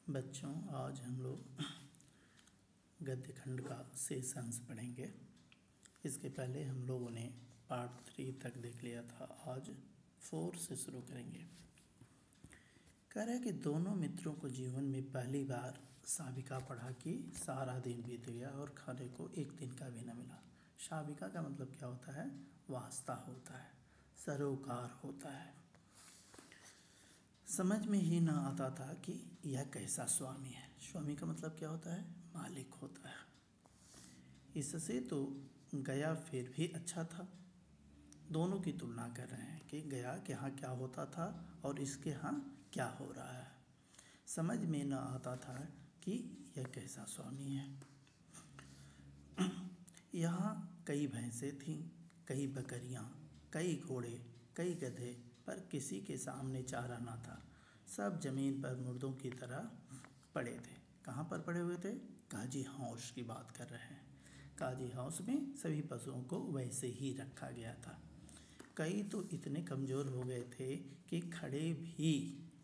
बच्चों, आज हम लोग गद्य खंड का शेष अंश पढ़ेंगे। इसके पहले हम लोगों ने पार्ट 3 तक देख लिया था। आज 4 से शुरू करेंगे। कह रहे कि दोनों मित्रों को जीवन में पहली बार साविका पढ़ा कि सारा दिन बीत गया और खाने को एक दिन का भी न मिला। साविका का मतलब क्या होता है? वास्ता होता है, सरोकार होता है। समझ में ही ना आता था कि यह कैसा स्वामी है। स्वामी का मतलब क्या होता है? मालिक होता है। इससे तो गया फिर भी अच्छा था। दोनों की तुलना कर रहे हैं कि गया के यहाँ क्या होता था और इसके यहाँ क्या हो रहा है। समझ में ना आता था कि यह कैसा स्वामी है। यहाँ कई भैंसें थीं, कई बकरियाँ, कई घोड़े, कई गधे, पर किसी के सामने चारा ना था। सब जमीन पर मुर्दों की तरह पड़े थे। कहाँ पर पड़े हुए थे? काजी हाउस की बात कर रहे हैं। काजी हाउस में सभी पशुओं को वैसे ही रखा गया था। कई तो इतने कमज़ोर हो गए थे कि खड़े भी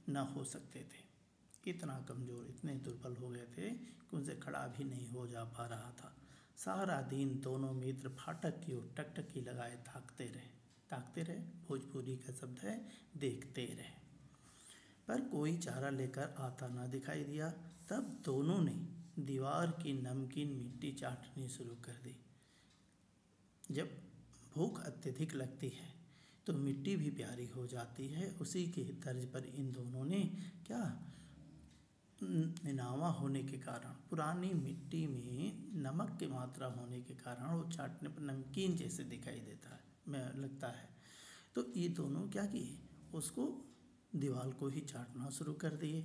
न हो सकते थे। इतना कमज़ोर, इतने दुर्बल हो गए थे कि उनसे खड़ा भी नहीं हो जा पा रहा था। सारा दिन दोनों मित्र फाटक की ओर टकटकी लगाए ताकते रहे, भोजपुरी का शब्द है देखते रहे, पर कोई चारा लेकर आता ना दिखाई दिया। तब दोनों ने दीवार की नमकीन मिट्टी चाटनी शुरू कर दी। जब भूख अत्यधिक लगती है तो मिट्टी भी प्यारी हो जाती है। उसी के तर्ज पर इन दोनों ने क्या, निनावा होने के कारण, पुरानी मिट्टी में नमक की मात्रा होने के कारण वो चाटने पर नमकीन जैसे दिखाई देता है, मैं लगता है। तो ये दोनों क्या किए, उसको दीवार को ही चाटना शुरू कर दिए।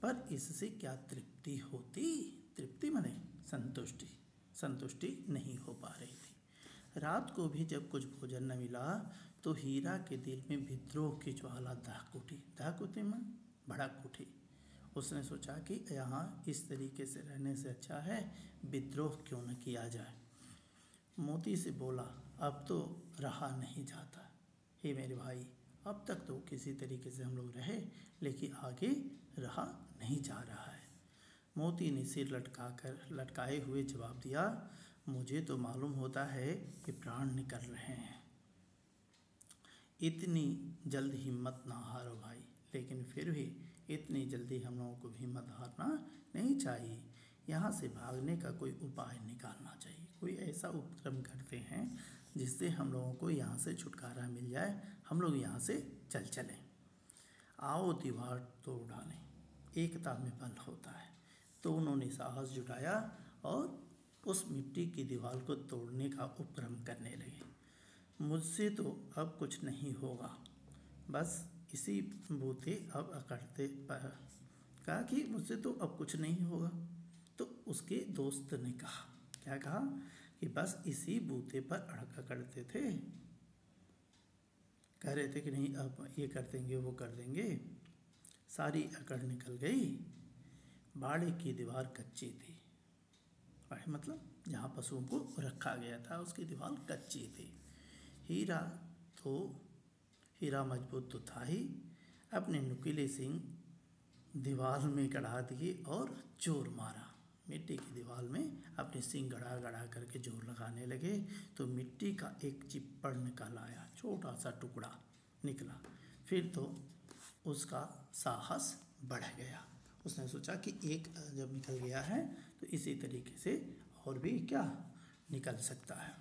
पर इससे क्या तृप्ति होती? तृप्ति माने संतुष्टि नहीं हो पा रही थी। रात को भी जब कुछ भोजन न मिला तो हीरा के दिल में विद्रोह की ज्वाला दहक उठी में भड़क उठी। उसने सोचा कि यहाँ इस तरीके से रहने से अच्छा है विद्रोह क्यों न किया जाए। मोती से बोला, अब तो रहा नहीं जाता। हे मेरे भाई, अब तक तो किसी तरीके से हम लोग रहे, लेकिन आगे रहा नहीं जा रहा है। मोती ने सिर लटकाए हुए जवाब दिया, मुझे तो मालूम होता है कि प्राण निकल रहे हैं। इतनी जल्द हिम्मत ना हारो भाई, लेकिन फिर भी इतनी जल्दी हम लोगों को हिम्मत हारना नहीं चाहिए। यहाँ से भागने का कोई उपाय निकालना चाहिए। कोई ऐसा उपक्रम करते हैं जिससे हम लोगों को यहाँ से छुटकारा मिल जाए, हम लोग यहाँ से चलें। आओ दीवार तोड़ डालें, एकता में बल होता है। तो उन्होंने साहस जुटाया और उस मिट्टी की दीवार को तोड़ने का उपक्रम करने लगे। मुझसे तो अब कुछ नहीं होगा, बस इसी बूते अब अकड़ते पर कहा कि मुझसे तो अब कुछ नहीं होगा। तो उसके दोस्त ने कहा, क्या कहा कि बस इसी बूते पर अकड़ते थे, कह रहे थे कि नहीं अब ये कर देंगे वो कर देंगे। सारी अकड़ निकल गई। बाड़े की दीवार कच्ची थी। बाड़े मतलब जहाँ पशुओं को रखा गया था उसकी दीवार कच्ची थी। हीरा मजबूत तो था ही। अपने नुकीले सींग दीवार में गड़ा दिए और जोर मारा। मिट्टी की दीवार में अपने सींग गड़ा करके जोर लगाने लगे तो मिट्टी का एक चिप्पड़ निकल आया, छोटा सा टुकड़ा निकला। फिर तो उसका साहस बढ़ गया। उसने सोचा कि एक जब निकल गया है तो इसी तरीके से और भी क्या निकल सकता है।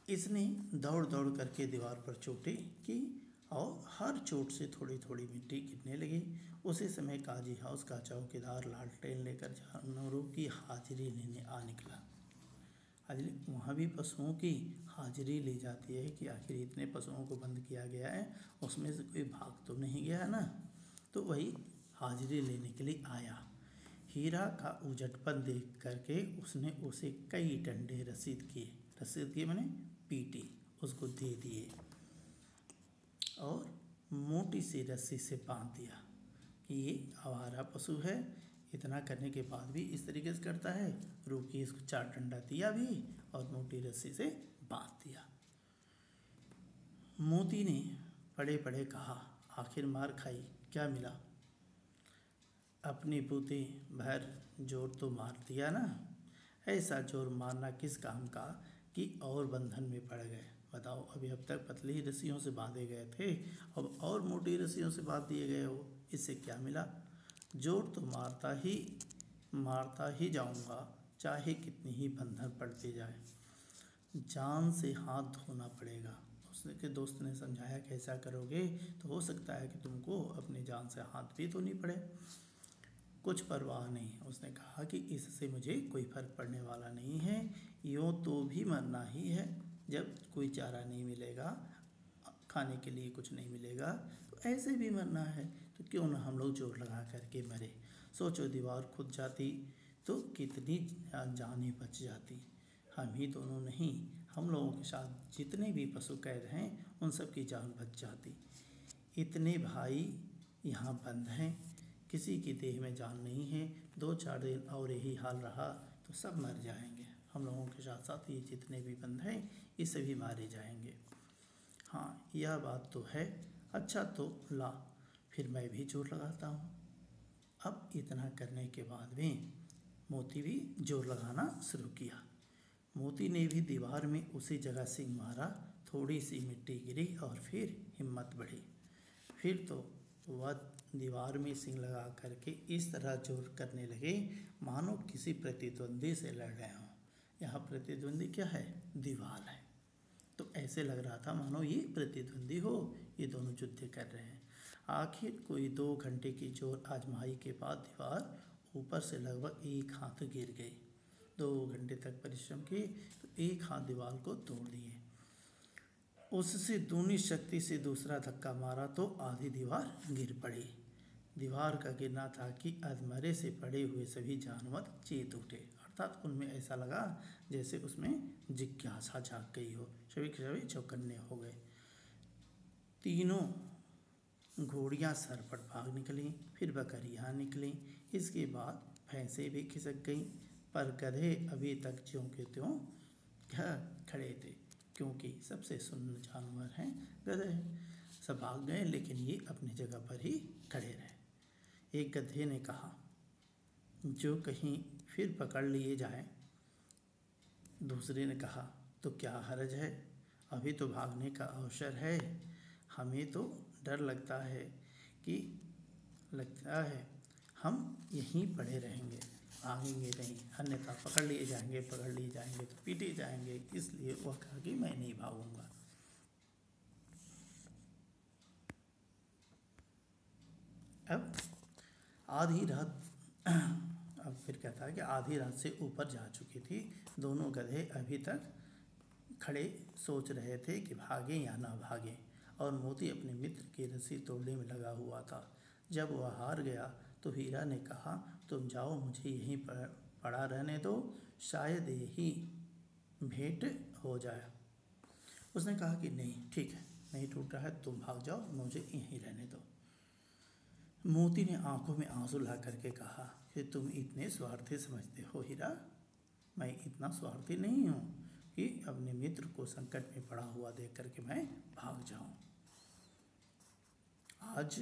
इसने दौड़ करके दीवार पर चोटें की और हर चोट से थोड़ी थोड़ी मिट्टी गिरने लगी। उसी समय काजी हाउस का चौकीदार लालटेन लेकर जानवरों की हाजिरी लेने आ निकला। वहाँ भी पशुओं की हाजिरी ली जाती है कि आखिर इतने पशुओं को बंद किया गया है, उसमें से कोई भाग तो नहीं गया ना। तो वही हाजिरी लेने के लिए आया। हीरा का उजटपन देख करके उसने उसे कई डंडे रसीद किए माने पीटी, उसको दे दिए और मोटी सी रस्सी से बांध दिया कि ये आवारा पशु है, इतना करने के बाद भी इस तरीके से करता है। रुकी, इसको 4 डंडा दिया भी और मोटी रस्सी से बांध दिया। मोती ने पड़े कहा, आखिर मार खाई क्या मिला? अपनी पूती भर जोर तो मार दिया ना। ऐसा जोर मारना किस काम का कि और बंधन में पड़ गए। बताओ, अभी अब तक पतली रस्सियों से बांधे गए थे, अब और मोटी रस्सियों से बांध दिए गए हो। इससे क्या मिला? जोर तो मारता ही जाऊंगा, चाहे कितनी ही बंधन पड़ती जाए। जान से हाथ धोना पड़ेगा। उसके दोस्त ने समझाया कि ऐसा करोगे तो हो सकता है कि तुमको अपनी जान से हाथ भी धोनी पड़े। कुछ परवाह नहीं, उसने कहा कि इससे मुझे कोई फर्क पड़ने वाला नहीं है। यूँ तो भी मरना ही है। जब कोई चारा नहीं मिलेगा, खाने के लिए कुछ नहीं मिलेगा, तो ऐसे भी मरना है। तो क्यों ना हम लोग जोर लगा करके मरे। सोचो, दीवार खुद जाती तो कितनी जानें बच जाती। हम ही दोनों नहीं, हम लोगों के साथ जितने भी पशु कैद हैं उन सब की जान बच जाती। इतने भाई यहाँ बंद हैं, किसी की देह में जान नहीं है। 2-4 दिन और यही हाल रहा तो सब मर जाएंगे। हम लोगों के साथ साथ ये जितने भी बंद हैं ये सभी मारे जाएंगे। हाँ, यह बात तो है। अच्छा तो ला, फिर मैं भी जोर लगाता हूँ। अब इतना करने के बाद भी मोती भी जोर लगाना शुरू किया। मोती ने भी दीवार में उसी जगह सींग मारा। थोड़ी सी मिट्टी गिरी और फिर हिम्मत बढ़ी। फिर तो वह दीवार में सींग लगा करके इस तरह जोर करने लगे मानो किसी प्रतिद्वंदी से लड़ रहे हों। यहाँ प्रतिद्वंदी क्या है? दीवार है। तो ऐसे लग रहा था मानो ये प्रतिद्वंदी हो, ये दोनों युद्ध कर रहे हैं। आखिर कोई 2 घंटे की जोर आजमाई के बाद दीवार ऊपर से लगभग 1 हाथ गिर गई। 2 घंटे तक परिश्रम किए तो 1 हाथ दीवार को तोड़ दिए। उससे दूनी शक्ति से दूसरा धक्का मारा तो आधी दीवार गिर पड़ी। दीवार का गिरना था कि अधमरे से पड़े हुए सभी जानवर चेत उठे, अर्थात उनमें ऐसा लगा जैसे उसमें जिज्ञासा जाग गई हो। सभी के सभी चौकन्ने हो गए। तीनों घोड़ियाँ सर पर भाग निकलीं, फिर बकरियाँ निकलीं, इसके बाद भैंसें भी खिसक गईं, पर गधे अभी तक ज्यों के त्यों खड़े थे, क्योंकि सबसे सुन्न जानवर हैं गधे। सब भाग गए लेकिन ये अपनी जगह पर ही खड़े रहे। एक गधे ने कहा, जो कहीं फिर पकड़ लिए जाए। दूसरे ने कहा, तो क्या हर्ज है, अभी तो भागने का अवसर है। हमें तो डर लगता है हम यहीं पड़े रहेंगे, भागेंगे नहीं, अन्यथा पकड़ लिए जाएंगे तो पीटे जाएंगे। इसलिए वह कहा कि मैं नहीं भागूंगा। अब आधी रात अब फिर कहता है कि आधी रात से ऊपर जा चुकी थी। दोनों गधे अभी तक खड़े सोच रहे थे कि भागें या ना भागें, और मोती अपने मित्र की रस्सी तोड़ने में लगा हुआ था। जब वह हार गया तो हीरा ने कहा, तुम जाओ, मुझे यहीं पड़ा रहने दो, शायद यही भेंट हो जाए। उसने कहा कि नहीं, ठीक है, नहीं टूट रहा है, तुम भाग जाओ, मुझे यहीं रहने दो। मोती ने आंखों में आंसू ला करके कहा कि तुम इतने स्वार्थी समझते हो हीरा। मैं इतना स्वार्थी नहीं हूँ कि अपने मित्र को संकट में पड़ा हुआ देख करके मैं भाग जाऊँ। आज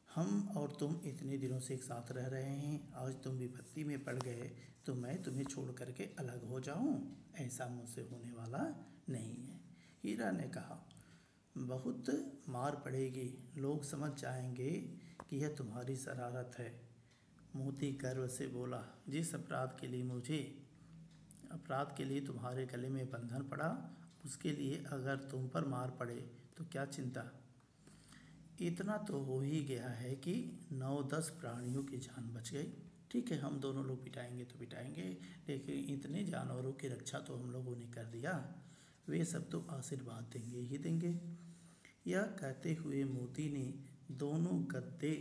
हम और तुम इतने दिनों से एक साथ रह रहे हैं, आज तुम विपत्ति में पड़ गए तो मैं तुम्हें छोड़ करके अलग हो जाऊं? ऐसा मुझसे होने वाला नहीं है। हीरा ने कहा, बहुत मार पड़ेगी, लोग समझ जाएंगे कि यह तुम्हारी शरारत है। मोती गर्व से बोला, जिस अपराध के लिए तुम्हारे गले में बंधन पड़ा, उसके लिए अगर तुम पर मार पड़े तो क्या चिंता। इतना तो हो ही गया है कि 9-10 प्राणियों की जान बच गई। ठीक है, हम दोनों लोग पिटाएंगे तो पिटाएंगे, लेकिन इतने जानवरों की रक्षा तो हम लोगों ने कर दिया, वे सब तो आशीर्वाद देंगे ही देंगे। यह कहते हुए मोती ने दोनों गधे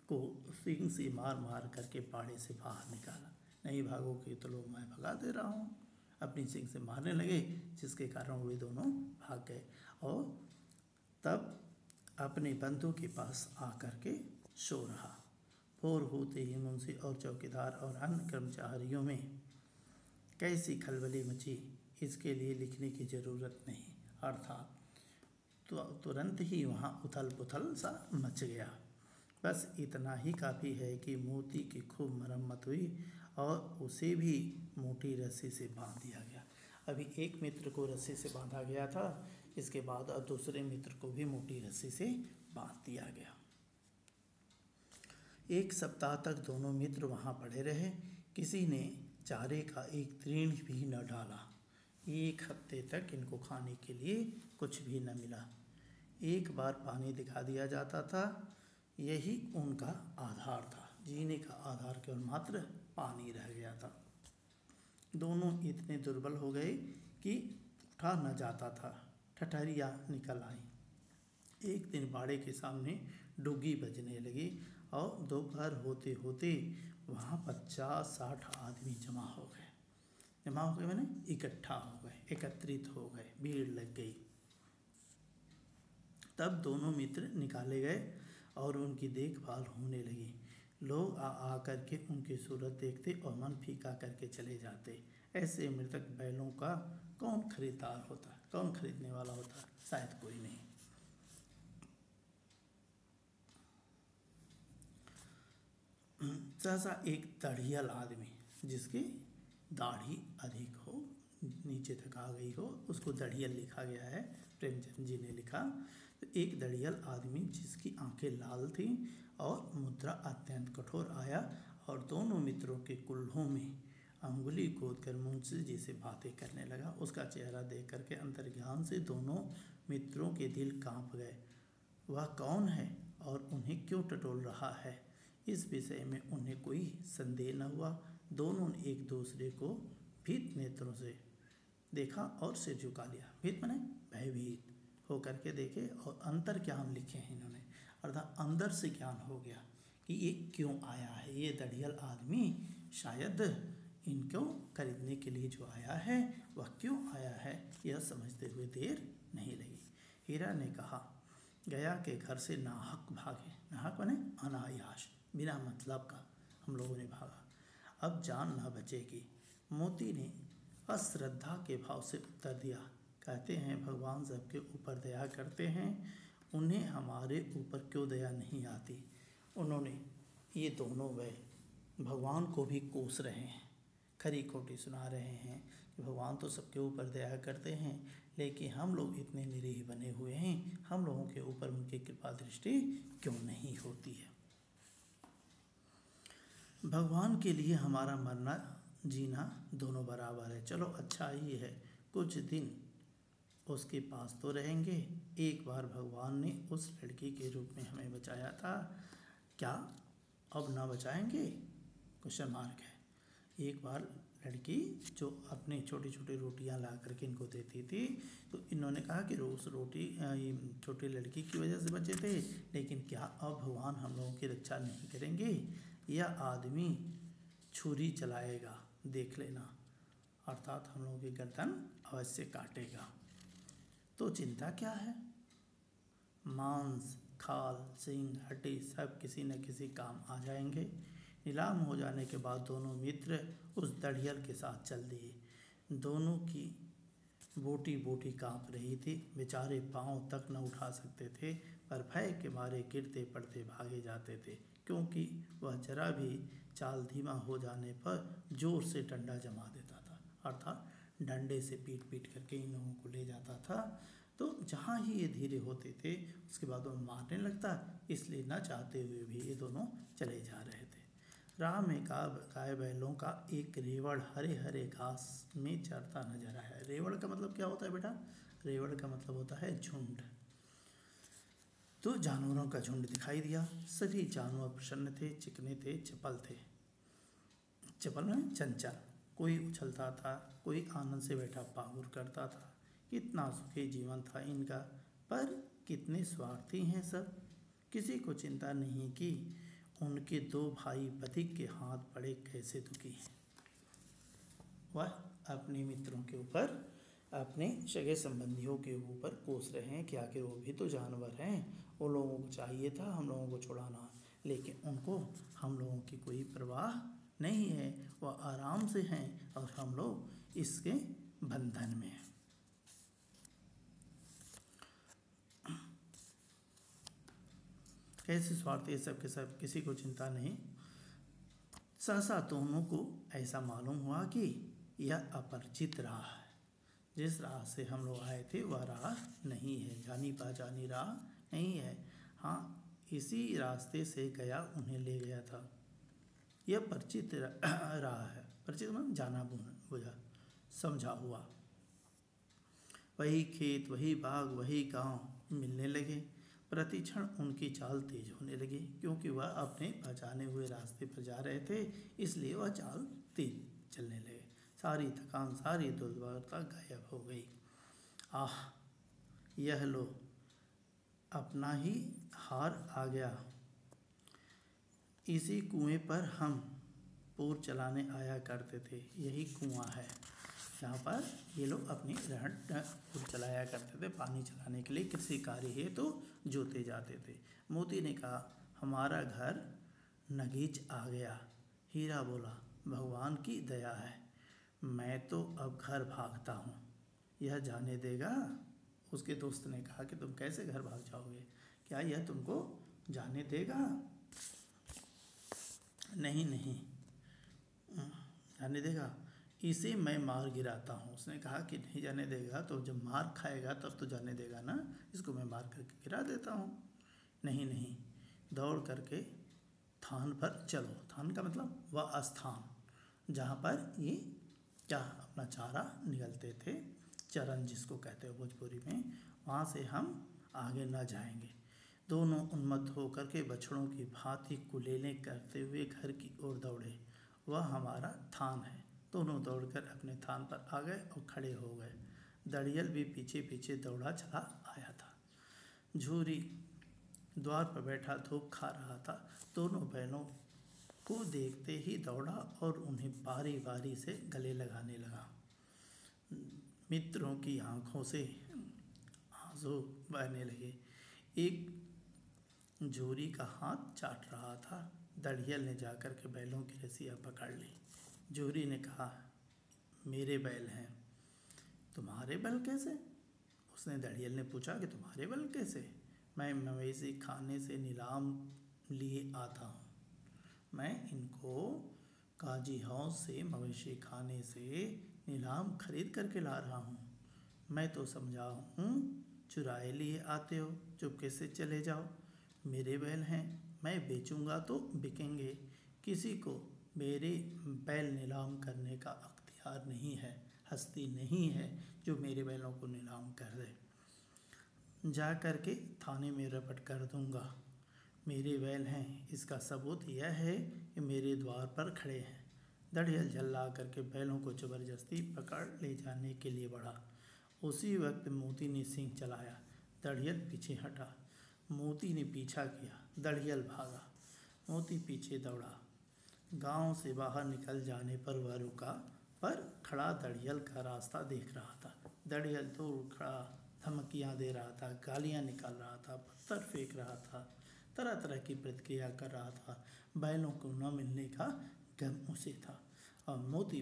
को सींग से मार मार करके बाड़े से बाहर निकाला। नहीं भागोगे तो लो, मैं भगा दे रहा हूँ। अपनी सींग से मारने लगे, जिसके कारण वे दोनों भाग गए और तब अपने बंधु के पास आकर के सो रहा। भोर होते ही मुंशी और चौकीदार और अन्य कर्मचारियों में कैसी खलबली मची, इसके लिए लिखने की ज़रूरत नहीं। अर्थात तो तुरंत ही वहाँ उथल पुथल सा मच गया। बस इतना ही काफ़ी है कि मोती की खूब मरम्मत हुई और उसे भी मोटी रस्सी से बांध दिया गया। अभी एक मित्र को रस्सी से बांधा गया था, इसके बाद अब दूसरे मित्र को भी मोटी रस्सी से बांध दिया गया। एक सप्ताह तक दोनों मित्र वहाँ पड़े रहे। किसी ने चारे का एक तीर्ण भी न डाला। एक हफ्ते तक इनको खाने के लिए कुछ भी न मिला। एक बार पानी दिखा दिया जाता था, यही उनका आधार था। जीने का आधार केवल मात्र पानी रह गया था। दोनों इतने दुर्बल हो गए कि उठा न जाता था। ठठरियाँ निकल आई। एक दिन बाड़े के सामने डुग्गी बजने लगी और दोपहर होते होते वहाँ 50-60 आदमी जमा हो गए। मैंने इकट्ठा हो गए, एकत्रित हो गए, भीड़ लग गई। तब दोनों मित्र निकाले गए और उनकी देखभाल होने लगी। लोग आ करके उनकी सूरत देखते और मन फीका करके चले जाते। ऐसे मृतक बैलों का कौन खरीदार होता, कौन खरीदने वाला होता? शायद कोई नहीं। सहसा एक दाढ़ियल आदमी, जिसकी दाढ़ी अधिक हो, नीचे तक आ गई हो, उसको दाढ़ियल लिखा गया है, प्रेमचंद जी ने लिखा। तो एक दाढ़ियल आदमी जिसकी आंखें लाल थीं और मुद्रा अत्यंत कठोर आया और दोनों मित्रों के कुल्हों में अंगुली खोद कर मुंशी जी से बातें करने लगा। उसका चेहरा देख करके अंतर्ज्ञान से दोनों मित्रों के दिल कांप गए। वह कौन है और उन्हें क्यों टटोल रहा है, इस विषय में उन्हें कोई संदेह न हुआ। दोनों ने एक दूसरे को भीत नेत्रों से देखा और सिर झुका लिया। भीत माने भयभीत होकर के देखे और अंतर ज्ञान लिखे हैं इन्होंने, अर्थात अंदर से ज्ञान हो गया कि ये क्यों आया है, ये दाढ़ियल आदमी शायद इनको खरीदने के लिए जो आया है वह क्यों आया है, यह समझते हुए देर नहीं लगी। हीरा ने कहा, गया के घर से नाहक भागे। नाहक माने अनायास, बिना मतलब का हम लोगों ने भागा, अब जान न बचेगी। मोती ने अश्रद्धा के भाव से उत्तर दिया, कहते हैं भगवान सबके ऊपर दया करते हैं, उन्हें हमारे ऊपर क्यों दया नहीं आती। उन्होंने ये दोनों बैल भगवान को भी कोस रहे हैं, खरी खोटी सुना रहे हैं कि भगवान तो सबके ऊपर दया करते हैं, लेकिन हम लोग इतने निरीह बने हुए हैं, हम लोगों के ऊपर उनकी कृपा दृष्टि क्यों नहीं होती है। भगवान के लिए हमारा मरना जीना दोनों बराबर है। चलो अच्छा ही है, कुछ दिन उसके पास तो रहेंगे। एक बार भगवान ने उस लड़की के रूप में हमें बचाया था, क्या अब ना बचाएंगे? क्वेश्चन मार्क है। एक बार लड़की जो अपने छोटी छोटी रोटियां ला करके इनको देती थी, तो इन्होंने कहा कि रोज़ रोटी छोटी लड़की की वजह से बचे थे, लेकिन क्या अब भगवान हम लोगों की रक्षा नहीं करेंगे? यह आदमी छुरी चलाएगा, देख लेना, अर्थात हम लोगों की गर्दन अवश्य काटेगा। तो चिंता क्या है? मांस, खाल, सींग, हड्डी सब किसी न किसी काम आ जाएंगे। नीलाम हो जाने के बाद दोनों मित्र उस दाढ़ियल के साथ चल दिए। दोनों की बोटी बोटी कांप रही थी, बेचारे पांव तक न उठा सकते थे, पर भय के मारे गिरते पड़ते भागे जाते थे, क्योंकि वह जरा भी चाल धीमा हो जाने पर जोर से डंडा जमा देता था, अर्थात डंडे से पीट पीट करके इन लोगों को ले जाता था। तो जहाँ ही ये धीरे होते थे उसके बाद वो मारने लगता, इसलिए न चाहते हुए भी ये दोनों चले जा रहे थे। राह में गाय बैलों का एक रेवड़ हरे हरे घास में चरता नजर आया। रेवड़ का मतलब क्या होता है बेटा? रेवड़ का मतलब होता है झुंड। तो जानवरों का झुंड दिखाई दिया। सभी जानवर प्रसन्न थे, चिकने थे, चपल थे। चपल में चंचल, कोई उछलता था, कोई आनंद से बैठा पाहुर करता था। कितना सुखी जीवन था इनका, पर कितने स्वार्थी हैं सब। किसी को चिंता नहीं कि उनके दो भाई बधिक के हाथ पड़े कैसे दुखी हैं। वह अपने मित्रों के ऊपर, अपने सगे संबंधियों के ऊपर कोस रहे हैं कि आखिर वो भी तो जानवर हैं, वो लोगों को चाहिए था हम लोगों को छुड़ाना, लेकिन उनको हम लोगों की कोई परवाह नहीं है, वह आराम से हैं और हम लोग इसके बंधन में हैं। कैसे स्वार्थी सब के सब, किसी को चिंता नहीं। सहसा दोनों को ऐसा मालूम हुआ कि यह अपरिचित राह है, जिस राह से हम लोग आए थे वह राह नहीं है, जानी पहचानी राह नहीं है। हाँ, इसी रास्ते से गया उन्हें ले गया था। यह परिचित राह है, परिचित मतलब जाना बुझा समझा हुआ। वही खेत, वही बाग, वही गांव मिलने लगे। प्रतिक्षण उनकी चाल तेज होने लगी, क्योंकि वह अपने पहचाने हुए रास्ते पर जा रहे थे, इसलिए वह चाल तेज चलने लगे। सारी थकान, सारी दुर्बलता गायब हो गई। आह, यह लो, अपना ही हार आ गया। इसी कुएं पर हम पूर चलाने आया करते थे। यही कुआं है जहाँ पर ये लोग अपनी पूर चलाया करते थे, पानी चलाने के लिए, कृषि कार्य हेतु तो जोते जाते थे। मोती ने कहा, हमारा घर नगीच आ गया। हीरा बोला, भगवान की दया है, मैं तो अब घर भागता हूँ। यह जाने देगा? उसके दोस्त ने कहा कि तुम कैसे घर भाग जाओगे, क्या यह तुमको जाने देगा? नहीं नहीं जाने देगा, इसे मैं मार गिराता हूँ। उसने कहा कि नहीं जाने देगा, तो जब मार खाएगा तब तो जाने देगा ना, इसको मैं मार करके गिरा देता हूँ। नहीं नहीं, दौड़ करके थान पर चलो। थान का मतलब वह स्थान जहाँ पर ये क्या अपना चारा निगलते थे, चरण जिसको कहते हैं भोजपुरी में, वहाँ से हम आगे न जाएंगे। दोनों उन्मत्त होकर के बछड़ों की भांति कुलेलें करते हुए घर की ओर दौड़े। वह हमारा थान है। दोनों दौड़कर अपने थान पर आ गए और खड़े हो गए। दड़ियल भी पीछे पीछे दौड़ा चला आया था। झूरी द्वार पर बैठा धूप खा रहा था। दोनों बैलों को देखते ही दौड़ा और उन्हें बारी बारी से गले लगाने लगा। मित्रों की आंखों से आंसू बहने लगे। एक झूरी का हाथ चाट रहा था। दड़ियल ने जाकर के बैलों की रस्सियाँ पकड़ ली। झूरी ने कहा, मेरे बैल हैं। तुम्हारे बैल कैसे? उसने दड़ियल ने पूछा कि तुम्हारे बैल कैसे? मैं मवेशी खाने से नीलाम लिए आता हूँ। मैं इनको काजी हाउस से मवेशी खाने से नीलाम खरीद करके ला रहा हूँ। मैं तो समझा हूँ चुराए लिए आते हो, चुपके से चले जाओ। मेरे बैल हैं, मैं बेचूंगा तो बिकेंगे। किसी को मेरे बैल नीलाम करने का अख्तियार नहीं है, हस्ती नहीं है जो मेरे बैलों को नीलाम कर दे। जा कर के थाने में रपट कर दूंगा। मेरे बैल हैं, इसका सबूत यह है कि मेरे द्वार पर खड़े हैं। दड़ियल झल्ला करके बैलों को जबरदस्ती पकड़ ले जाने के लिए बढ़ा। उसी वक्त मोती ने सींग चलाया। दड़ियल पीछे हटा। मोती ने पीछा किया। दड़ियल भागा। मोती पीछे दौड़ा। गांव से बाहर निकल जाने पर वह रुका, पर खड़ा दड़ियल का रास्ता देख रहा था। दड़ियल दूर खड़ा धमकियां दे रहा था, गालियां निकाल रहा था, पत्थर फेंक रहा था, तरह तरह की प्रतिक्रिया कर रहा था। बैलों को न मिलने का गम उसे था। और मोती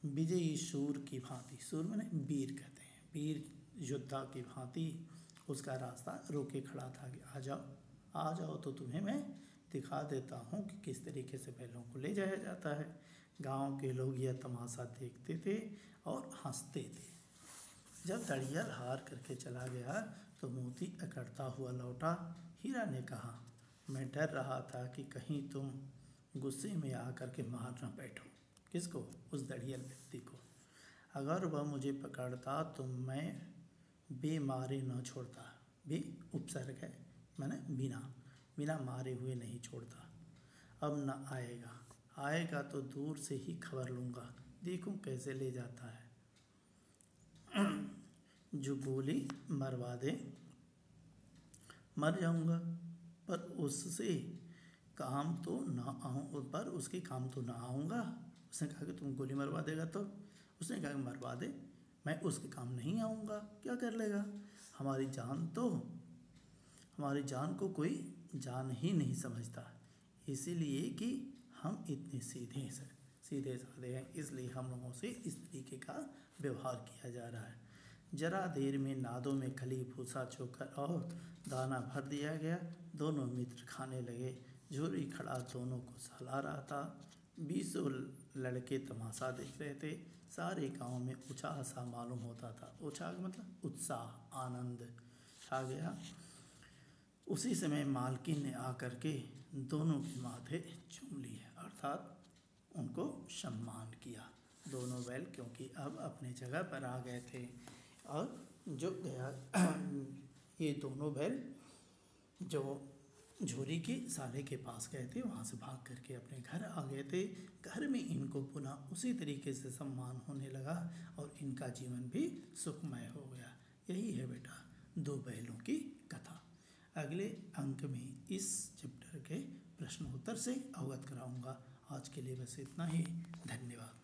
विजयी शूर की भांति, शूर माने वीर कहते हैं, वीर योद्धा की भांति उसका रास्ता रोके खड़ा था कि आ जाओ तो तुम्हें मैं दिखा देता हूँ कि किस तरीके से बैलों को ले जाया जाता है। गांव के लोग यह तमाशा देखते थे और हंसते थे। जब दड़ियल हार करके चला गया तो मोती अकड़ता हुआ लौटा। हीरा ने कहा, मैं डर रहा था कि कहीं तुम गुस्से में आकर के मार न बैठो। किसको? उस दड़ियल व्यक्ति को। अगर वह मुझे पकड़ता तो मैं बेमारे न छोड़ता। बे उपसर्ग है, मैंने बिना मारे हुए नहीं छोड़ता। अब न आएगा, आएगा तो दूर से ही खबर लूँगा, देखूं कैसे ले जाता है। जो गोली मरवा दे मर जाऊंगा, पर उसके काम तो ना आऊँगा। उसने कहा कि तुम गोली मरवा देगा तो? उसने कहा कि मरवा दे, मैं उसके काम नहीं आऊँगा। क्या कर लेगा? हमारी जान को कोई जान ही नहीं समझता, इसीलिए कि हम इतने सीधे साधे हैं, इसलिए हम लोगों से इस तरीके का व्यवहार किया जा रहा है। जरा देर में नादों में खली भूसा चोकर और दाना भर दिया गया। दोनों मित्र खाने लगे। झूरी खड़ा दोनों को सहला रहा था। 20 लड़के तमाशा देख रहे थे। सारे गांव में उत्साह सा मालूम होता था। उत्साह मतलब उत्साह, आनंद छा गया। उसी समय मालकिन ने आकर के दोनों के माथे चूम लिए, अर्थात उनको सम्मान किया। दोनों बैल क्योंकि अब अपने जगह पर आ गए थे और जो गया ये दोनों बैल जो झोरी के साले के पास गए थे, वहाँ से भाग करके अपने घर आ गए थे। घर में इनको पुनः उसी तरीके से सम्मान होने लगा और इनका जीवन भी सुखमय हो गया। यही है बेटा दो बैलों की कथा। अगले अंक में इस चैप्टर के प्रश्नोत्तर से अवगत कराऊंगा। आज के लिए बस इतना ही। धन्यवाद।